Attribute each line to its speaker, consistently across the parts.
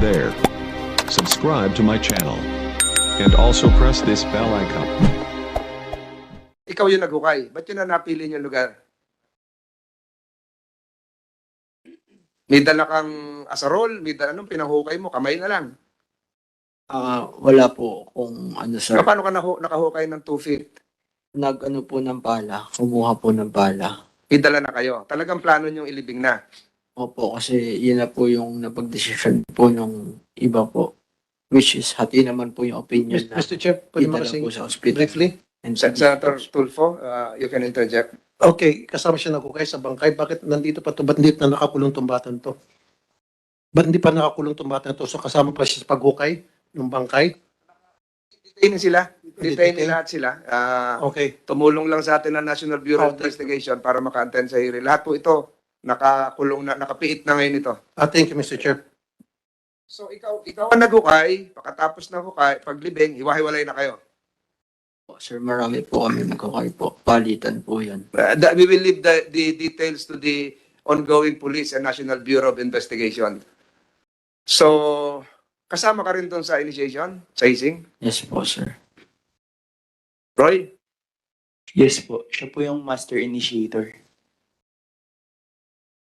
Speaker 1: there. Subscribe to my channel. And also press this bell icon.
Speaker 2: Ikaw yung naghukay. Ba't yun na napili niyong lugar? May dala kang asarol, may dala anong pinahukay mo, kamay na lang.
Speaker 3: Wala po kung ano sir.
Speaker 2: Paano ka nakahukay ng 2 feet?
Speaker 3: Nag-ano po ng bala, kumuha po ng bala.
Speaker 2: May dala na kayo. Talagang plano niyong ilibing na.
Speaker 3: Opo, kasi yun na po yung napag-desisyon po nung iba po. Which is, hati naman po yung opinion na
Speaker 4: Mr. Chair, pwede
Speaker 3: idala
Speaker 4: makasing
Speaker 3: po sa hospital.
Speaker 4: briefly?
Speaker 3: And
Speaker 2: Senator Tulfo, you can interject.
Speaker 4: Okay, kasama siya nagkukay sa bangkay. Bakit nandito pa to? Ba't hindi na nakakulong tong batang to? Ba't hindi pa nakakulong tong batang to? So kasama pa siya sa paghukay ng bangkay?
Speaker 2: Detain sila. Detain
Speaker 4: Detain.
Speaker 2: lahat sila.
Speaker 4: Okay.
Speaker 2: Tumulong lang sa atin ng National Bureau of
Speaker 4: Okay.
Speaker 2: Investigation para maka-attend sa hearing. Lahat po ito, nakakulong na, nakapiit na ngayon ito.
Speaker 4: Thank you, Mr. Chair.
Speaker 2: So ikaw ang naghukay, pagkatapos ng hukay, paglibing, hiwa-hiwalay na kayo.
Speaker 3: Sir, marami po kami nagkukay po. Palitan po yan.
Speaker 2: We will leave the details to the ongoing police and National Bureau of Investigation. So, kasama ka rin doon sa initiation, sa hising?
Speaker 3: Yes po, sir.
Speaker 2: Roy?
Speaker 5: Yes po, siya po yung master initiator.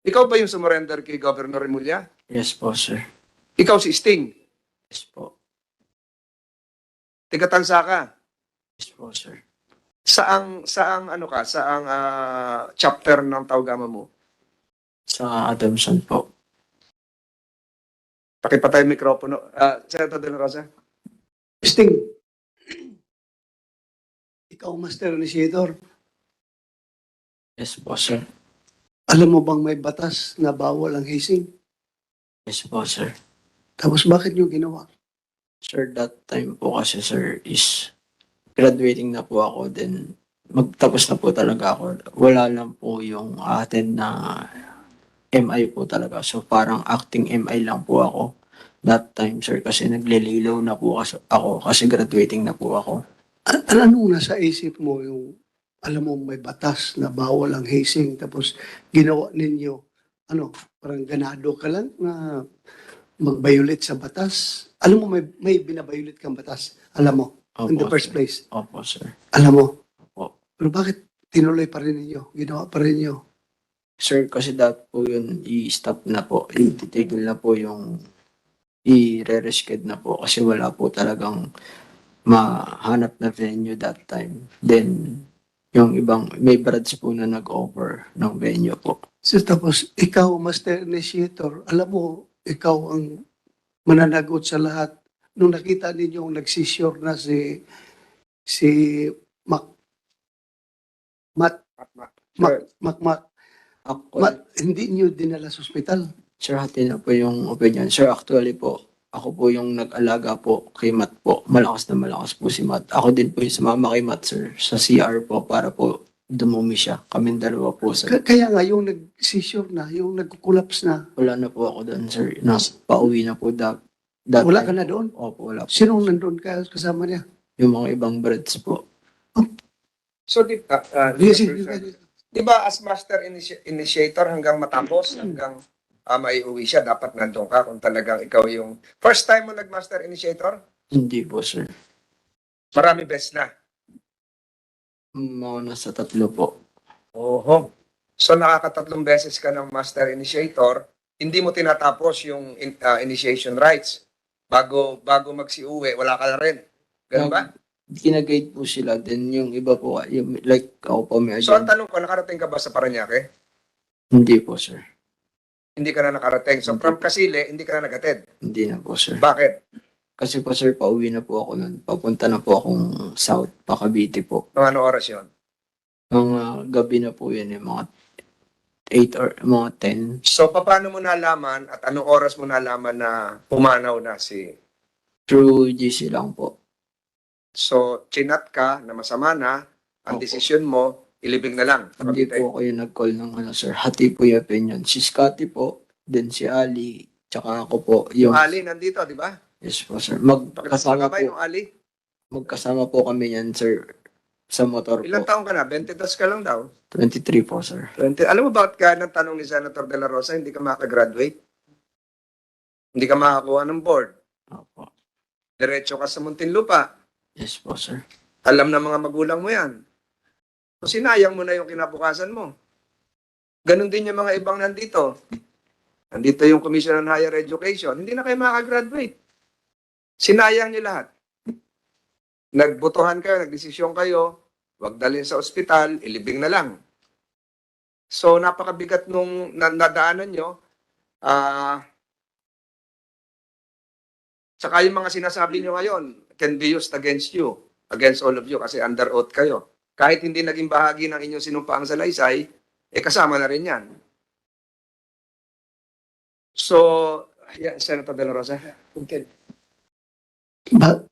Speaker 2: Ikaw ba yung sumurrender kay Governor Remulla?
Speaker 3: Yes po, sir.
Speaker 2: Ikaw si Sting?
Speaker 3: Yes po.
Speaker 2: Tigatansa ka?
Speaker 3: Yes po, sir.
Speaker 2: Saang chapter ng Taugama mo?
Speaker 3: Sa Adamson po.
Speaker 2: Pakipatay yung mikropono. Senator De La Rosa?
Speaker 6: Sting, ikaw master initiator,
Speaker 3: Yes po, sir.
Speaker 6: alam mo bang may batas na bawal ang hazing?
Speaker 3: Yes po, sir.
Speaker 6: Tapos bakit nyo ginawa?
Speaker 3: Sir, that time po kasi, sir, is graduating na po ako. Then, magtapos na po talaga ako. Wala lang po yung attend na MI po talaga. So, parang acting MI lang po ako. That time, sir, kasi naglililaw na po ako kasi graduating na po ako.
Speaker 6: Anong nasa isip mo yung alam mo may batas na bawal ang hazing tapos ginawa ninyo parang ganado ka lang na mag-violate sa batas? Alam mo may binabiolate kang batas. Alam mo, in the
Speaker 3: Opo,
Speaker 6: first
Speaker 3: sir.
Speaker 6: place.
Speaker 3: Opo, sir.
Speaker 6: Alam mo.
Speaker 3: Opo.
Speaker 6: Pero bakit tinuloy pa rin ninyo? Ginawa pa rin ninyo?
Speaker 3: Sir, kasi that po yun, i-stop na po. I-titigil na po yung i-re-rescue na po kasi wala po talagang mahanap na venue that time. Then, yung ibang, may brads po na nag-offer ng venue po.
Speaker 6: So, tapos ikaw, master initiator, alam mo, ikaw ang mananagot sa lahat. Nung nakita ninyo nagsisure na si Mac,
Speaker 3: Actually,
Speaker 6: hindi niyo dinala sa ospital.
Speaker 3: sir, hati na po yung opinion. Sir, actually po, ako po yung nag-alaga po kay Matt po. Malakas na malakas po si Matt. Ako din po yung sumama kay Matt, sir, sa CR po para po dumumi siya. Kaming dalawa po, sir.
Speaker 6: Kaya nga, yung nagsisure na, yung nagkukulaps na,
Speaker 3: Wala na po ako doon, sir. Pauwi na po that
Speaker 6: wala ka
Speaker 3: time.
Speaker 6: na doon.
Speaker 3: Opo, wala po.
Speaker 6: Sinong nandun ka kasama niya?
Speaker 3: Yung mga ibang breads po.
Speaker 2: So, di
Speaker 6: Yes,
Speaker 2: ba as master initiator hanggang matapos, hanggang maiuwi siya, dapat nandun ka kung talagang ikaw yung... First time mo nag-master initiator?
Speaker 3: Hindi po, sir.
Speaker 2: Marami best na.
Speaker 3: Mga nasa 3 po.
Speaker 2: Oho. So nakakatatlong beses ka ng master initiator, hindi mo tinatapos yung initiation rights. Bago magsiuwi, wala ka na rin. Ganun ba?
Speaker 3: Kinaguide po sila. Then yung iba po, yung, like ako po may
Speaker 2: So ang
Speaker 3: agent.
Speaker 2: tanong ko, nakarating ka ba sa Parañaque?
Speaker 3: Hindi po, sir.
Speaker 2: Hindi ka na nakarating. So from Kasile, hindi ka na nag-attend.
Speaker 3: Hindi na po, sir.
Speaker 2: Bakit?
Speaker 3: Kasi po, sir, pauwi na po ako nun. Papunta na po akong south, pa Cavite po.
Speaker 2: Mga ano oras yun?
Speaker 3: Mga gabi na po yun, yung mga 8 or mga 10.
Speaker 2: So paano mo nalaman at anong oras mo nalaman na pumanaw na si...
Speaker 3: Through GC lang po.
Speaker 2: So chinat ka na masama na, ang
Speaker 3: Opo.
Speaker 2: desisyon mo, ilibing na lang.
Speaker 3: Hindi po kayo nag-call ng ano, sir. Hati po yung opinion. Si Scotty po, then si Ali, tsaka ako po.
Speaker 2: Yung Ali nandito, di ba?
Speaker 3: Yes po, sir.
Speaker 2: Pakasama ba
Speaker 3: po,
Speaker 2: yung Ali?
Speaker 3: magkasama po kami yan, sir, sa motor
Speaker 2: Ilang
Speaker 3: po.
Speaker 2: taong ka na? 22 ka lang daw.
Speaker 3: 23 po, sir.
Speaker 2: 20. Alam mo bakit ka ng tanong ni Senator De La Rosa, hindi ka makagraduate? Hindi ka makakuha ng board.
Speaker 3: Opo.
Speaker 2: Diretso ka sa Muntinlupa.
Speaker 3: Yes po, sir.
Speaker 2: Alam ng mga magulang mo yan. So, sinayang mo na yung kinabukasan mo. Ganon din yung mga ibang nandito. Nandito yung Commission on Higher Education. Hindi na kayo makagraduate. Sinayang niyo lahat. Nagbotohan kayo, nagdesisyon kayo, wag dalhin sa ospital, ilibing na lang. So, napakabigat nung nadaanan nyo. Saka yung mga sinasabi nyo ngayon can be used against you, against all of you, kasi under oath kayo. Kahit hindi naging bahagi ng inyong sinumpaang salaysay, kasama na rin yan. So, yeah, Senator De La Rosa.
Speaker 6: Okay.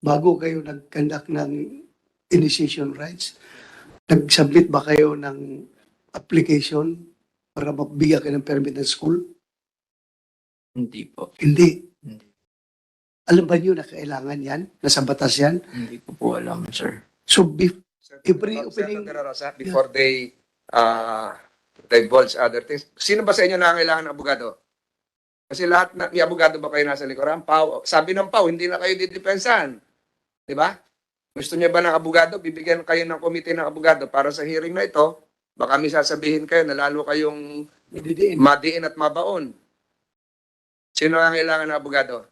Speaker 6: Bago kayo nag-conduct ng initiation rights, nag-submit ba kayo ng application para mabigyan kayo ng permit ng school?
Speaker 3: Hindi po.
Speaker 6: Hindi.
Speaker 3: Hindi.
Speaker 6: Alam ba niyo na kailangan yan? Nasa batas yan?
Speaker 3: Hindi ko po alam, sir.
Speaker 6: So, Every
Speaker 2: Senator
Speaker 6: opening-
Speaker 2: De La Rosa, before they divulge other things, sino ba sa inyo nangangailangan ng abogado? Kasi lahat na, may abogado ba kayo nasa likuran? Pau, sabi ng Pau, hindi na kayo didepensahan. Di ba? Gusto niya ba ng abogado? Bibigyan kayo ng komite ng abogado para sa hearing na ito. Baka may sasabihin kayo na lalo kayong
Speaker 6: didiin.
Speaker 2: madiin at mabaon. Sino ang kailangan ng abogado?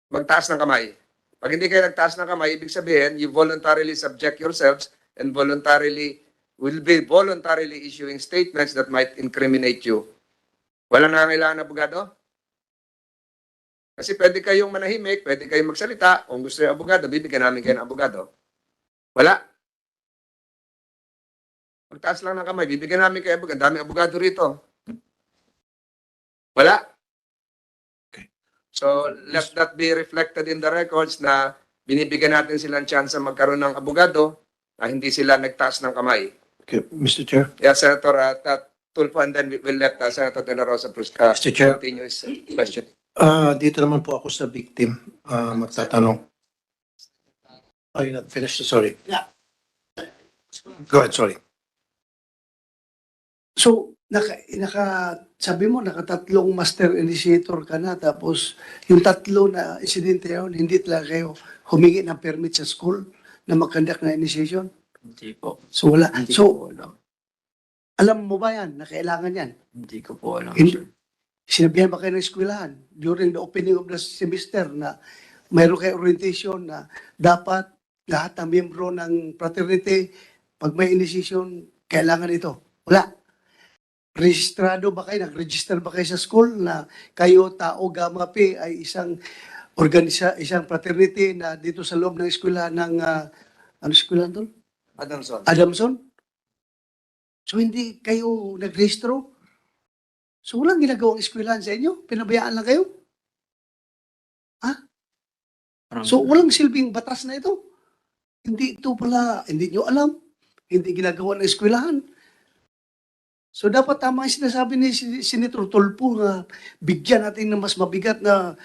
Speaker 2: Magtaas ng kamay. Pag hindi kayo nagtaas ng kamay, ibig sabihin, you voluntarily subject yourselves and will be voluntarily issuing statements that might incriminate you. Walang nangangailangan ng abogado? Kasi pwede kayong manahimik, pwede kayong magsalita. Kung gusto yung abogado, bibigyan namin kayo ng abogado. Wala. Magtaas lang ng kamay, bibigyan namin kayo abogado. Daming abogado rito. Wala. So, let that be reflected in the records na binibigyan natin silang chance magkaroon ng abogado na hindi sila nagtaas ng kamay.
Speaker 4: Okay, Mr. Chair.
Speaker 2: Yeah, Senator Tulfo, and then we'll let Senator De La Rosa
Speaker 4: Mr. Chair.
Speaker 2: continue his question.
Speaker 4: Dito naman po ako sa victim. Magtatanong. Oh, you're not finished? Sorry.
Speaker 6: Yeah.
Speaker 4: Go ahead, sorry.
Speaker 6: So, sabi mo, nakatatlong master initiator ka na, tapos yung tatlo na insidente yun, hindi talaga kayo humingi ng permit sa school na mag-conduct na initiation?
Speaker 3: Hindi po.
Speaker 6: So, wala.
Speaker 3: Hindi ko
Speaker 6: So,
Speaker 3: po alam.
Speaker 6: alam mo ba yan na kailangan yan?
Speaker 3: Hindi ko po alam,
Speaker 6: Hindi.
Speaker 3: sir.
Speaker 6: Sinabihan ba kayo ng eskwelahan during the opening of the semester na mayroon kayo orientation na dapat lahat ng miyembro ng fraternity, pag may initiation, kailangan ito? Wala. Registrado ba kayo? Nag-register ba kayo sa school na kayo, Tao Gamma Pi, ay isang isang fraternity na dito sa loob ng eskwela ng, ano eskwela doon?
Speaker 2: Adamson.
Speaker 6: Adamson? So hindi kayo nagrehistro? So walang ginagawang eskwelahan sa inyo? Pinabayaan lang kayo?
Speaker 3: Parang,
Speaker 6: So walang silbing batas na ito? Hindi ito pala, hindi nyo alam. Hindi ginagawa ng eskwelahan. So dapat tama yung sinasabi ni Senator Tulfo na bigyan natin ng mas mabigat na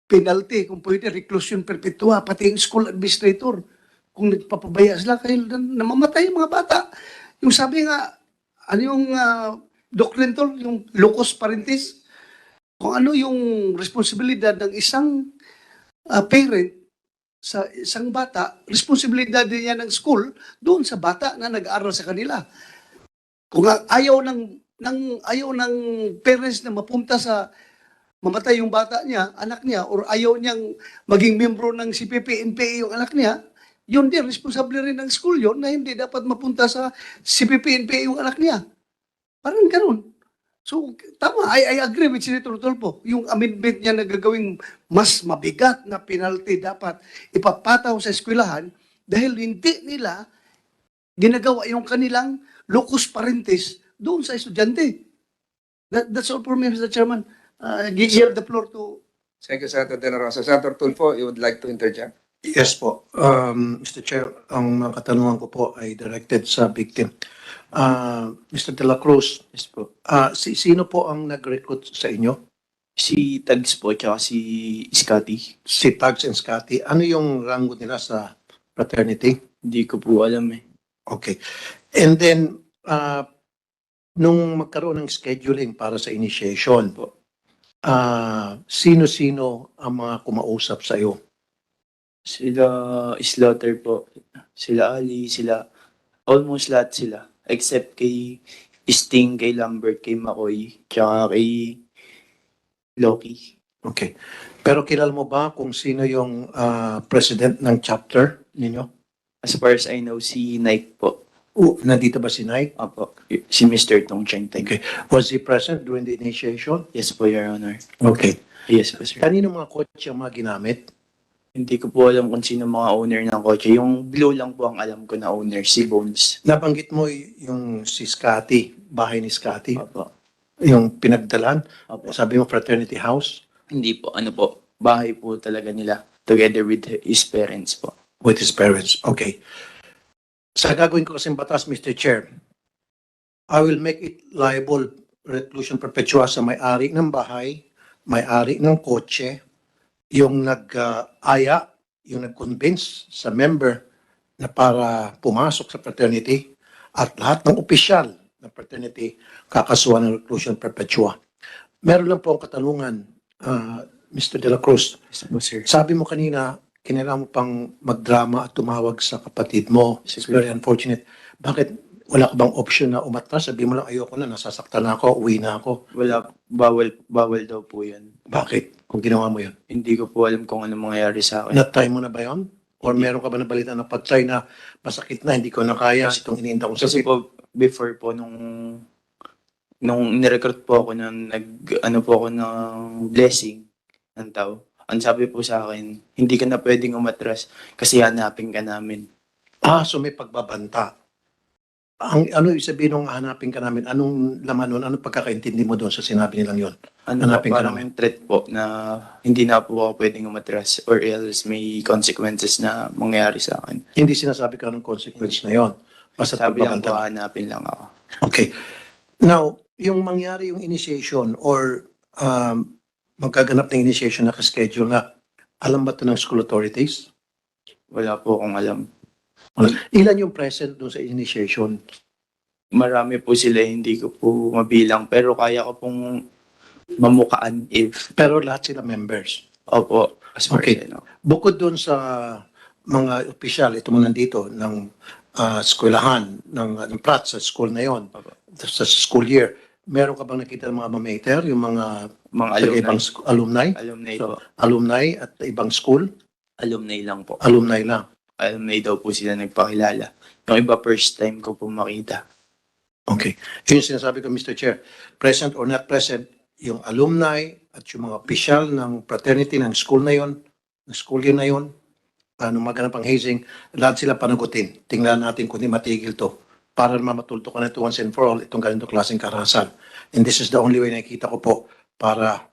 Speaker 6: penalty, kung pwede, reclusion perpetua, pati yung school administrator. Kung nagpapabaya sila, kayo namamatay yung mga bata. Yung sabi nga, ano yung doctrine tol, yung locus parentis, kung ano yung responsibilidad ng isang parent sa isang bata, responsibilidad din yan ng school doon sa bata na nag-aaral sa kanila. Kung ayaw ng parents na mapunta sa mamatay yung bata niya, anak niya, or ayaw niyang maging membro ng CPP, NPA yung anak niya, yun din, responsable rin ng school yun na hindi dapat mapunta sa CPP, NPA yung anak niya. Parang ganun. So, tama, I agree with Senator Tulfo. Yung amendment niya na gagawing mas mabigat na penalty dapat ipapataw sa eskwelahan dahil hindi nila ginagawa yung kanilang locus parentis doon sa estudyante. That's all for me, Mr. Chairman. Give the floor to...
Speaker 2: Thank you, Senator De La Rosa. Senator Tulfo, you would like to interject?
Speaker 4: Yes po. Mr. Chair, ang mga katanungan ko po ay directed sa victim. Mr. De La Cruz,
Speaker 3: yes po.
Speaker 4: sino po ang nag-recruit sa inyo?
Speaker 5: Si Tags po, tsaka si Scotty.
Speaker 4: Si Tags and Scotty. Ano yung rango nila sa fraternity?
Speaker 5: Hindi ko po alam eh.
Speaker 4: Okay. And then, nung magkaroon ng scheduling para sa initiation, sino-sino ang mga kumausap sa iyo?
Speaker 5: Sila Slaughter po. Sila Ali, sila almost lahat sila. Except kay Sting, kay Lambert, kay McCoy, tsaka kay Loki.
Speaker 4: Okay. Pero kilala mo ba kung sino yung president ng chapter ninyo?
Speaker 5: As far as I know, si Nike po.
Speaker 4: Nandito ba si Nike?
Speaker 5: Opo. Si Mr. Tong Cheng Teng.
Speaker 4: Okay. Was he present during the initiation?
Speaker 5: Yes po, Your Honor.
Speaker 4: Okay.
Speaker 5: Yes po, sir.
Speaker 4: Kanino mga kotse ang mga ginamit?
Speaker 5: Hindi ko po alam kung sino mga owner ng kotse. Yung blue lang po ang alam ko na owner, si Bones.
Speaker 4: Nabanggit mo yung si Scotty, bahay ni Scotty,
Speaker 5: Opo.
Speaker 4: yung pinagdalan.
Speaker 5: Opo.
Speaker 4: Sabi mo fraternity house
Speaker 5: Hindi po, ano po, bahay po talaga nila together with his parents po.
Speaker 4: with his parents. Okay. Sa gagawin ko kasing batas, Mr. Chair, I will make it liable reclusion perpetua sa may-ari ng bahay, may-ari ng kotse, yung nag-aya, yung nag-convince sa member na para pumasok sa fraternity at lahat ng opisyal ng fraternity kakasuhan ng reclusion perpetua. Meron lang po ang katanungan, Mr. De La Cruz.
Speaker 5: Yes po, sir.
Speaker 4: Sabi mo kanina, kinailangan mo pang magdrama at tumawag sa kapatid mo. It's very unfortunate. Bakit wala ka bang option na umatras? Sabi mo lang, ayoko na, nasasaktan na ako, uwi na ako.
Speaker 5: Wala, bawal daw po yan.
Speaker 4: Bakit? Kung ginawa mo yun.
Speaker 5: Hindi ko po alam kung ano mangyayari sa akin.
Speaker 4: Na-try mo na ba yun? Or meron ka ba na balita na pag-try na masakit na, hindi ko na kaya, itong iniinda kong
Speaker 5: Kasi
Speaker 4: sakit?
Speaker 5: po, before po, nung nirecruit po ako, ano po ako ng blessing ng tao, ang sabi po sa akin, hindi ka na pwedeng umatras kasi hanapin ka namin.
Speaker 4: So may pagbabanta. Ano ibig sabihin nung hanapin ka namin? Anong laman nun? Anong pagkakaintindi mo doon sa sinabi nilang yun?
Speaker 5: Ano
Speaker 4: Hanapin
Speaker 5: po,
Speaker 4: ka
Speaker 5: parang
Speaker 4: namin.
Speaker 5: yung threat po na hindi na po ako pwedeng umatras or else may consequences na mangyayari sa akin.
Speaker 4: Hindi sinasabi ka ng consequence na yon. Basta
Speaker 5: Sabi lang po,
Speaker 4: pagbabanta.
Speaker 5: hanapin lang ako.
Speaker 4: Okay. Now, yung mangyari yung initiation or magkaganap ng initiation na schedule na, alam ba ito ng school authorities?
Speaker 5: Wala po akong alam.
Speaker 4: Ilan yung present doon sa initiation?
Speaker 5: Marami po sila, hindi ko po mabilang, pero kaya ko pong mamukaan if,
Speaker 4: Pero lahat sila members.
Speaker 5: opo, as far
Speaker 4: Okay.
Speaker 5: as I know.
Speaker 4: Bukod doon sa mga opisyal, ito mo nandito, ng eskwelahan, ng prat sa school na yon, sa school year, meron ka bang nakita ng mga mamater, yung mga
Speaker 5: Mga
Speaker 4: taga
Speaker 5: alumni.
Speaker 4: ibang alumni?
Speaker 5: Alumni
Speaker 4: So,
Speaker 5: po.
Speaker 4: alumni at ibang school?
Speaker 5: Alumni lang po.
Speaker 4: Alumni lang.
Speaker 5: Alumni daw po sila nagpakilala. Yung iba first time ko po makita.
Speaker 4: Okay. Yun yung sinasabi ko, Mr. Chair. Present or not present, yung alumni at yung mga opisyal ng fraternity ng school na yon, ng school year na yon, nung maganap ang hazing, lahat sila panagutin. Tingnan natin kung di matigil to para mamatulto ka na ito once and for all itong ganito klaseng karahasan. And this is the only way na nakita ko po para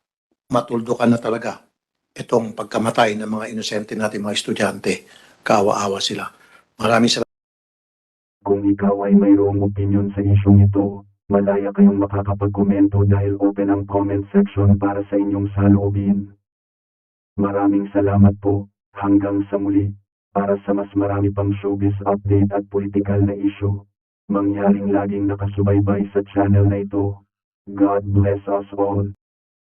Speaker 4: matuldo ka na talaga itong pagkamatay ng mga inosente natin, mga estudyante. Kaawa-awa sila. Maraming salamat.
Speaker 7: Kung ikaw ay mayroong opinion sa isyong ito, malaya kayong makakapag-komento dahil open ang comment section para sa inyong saloobin. Maraming salamat po. Hanggang sa muli. Para sa mas marami pang showbiz update at political na issue, mangyaring laging nakasubaybay sa channel na ito. God bless us all.